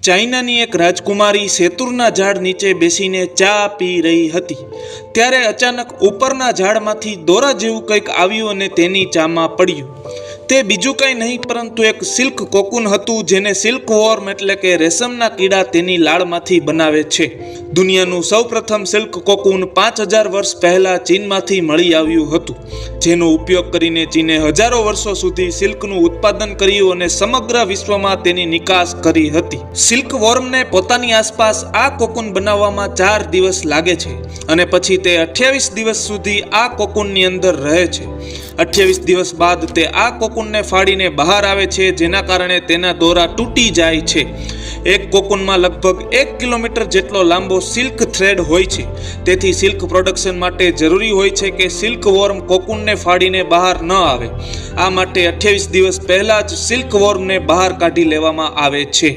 ચાઇનાની એક રાજકુમારી સેતુરના ઝાડ નીચે બેસીને ચા પી રહી હતી ત્યારે અચાનક ઉપરના ઝાડમાંથી દોરા જેવું કંઈક આવ્યું અને તેની ચામાં પડ્યું। તે બીજું કંઈ નહીં પરંતુ એક સિલ્ક કોકૂન હતું જેને સિલ્ક વોર્મ એટલે કે રેશમના કીડા તેની લાળમાંથી બનાવે છે। દુનિયાનું સૌપ્રથમ સિલ્ક કોકૂન 5000 વર્ષ પહેલા ચીનમાંથી મળી આવ્યું હતું, જેનો ઉપયોગ કરીને ચીને હજારો વર્ષો સુધી સિલ્કનું ઉત્પાદન કર્યું અને સમગ્ર વિશ્વમાં તેની નિકાસ કરી હતી। સિલ્ક વોર્મને પોતાની આસપાસ આ કોકૂન બનાવવામાં 4 દિવસ લાગે છે અને પછી તે 28 દિવસ સુધી આ કોકૂનની અંદર રહે છે। 28 દિવસ બાદ તે આ કોકૂનને ફાડીને બહાર આવે છે, જેના કારણે તેના દોરા તૂટી જાય છે। એક કોકૂનમાં લગભગ 1 કિલોમીટર જેટલો લાંબો સિલ્ક થ્રેડ હોય છે, તેથી સિલ્ક પ્રોડક્શન માટે જરૂરી હોય છે કે સિલ્ક વોર્મ કોકૂનને ફાડીને બહાર ન આવે। આ માટે 28 દિવસ પહેલા જ સિલ્ક વોર્મને બહાર કાઢી લેવામાં આવે છે।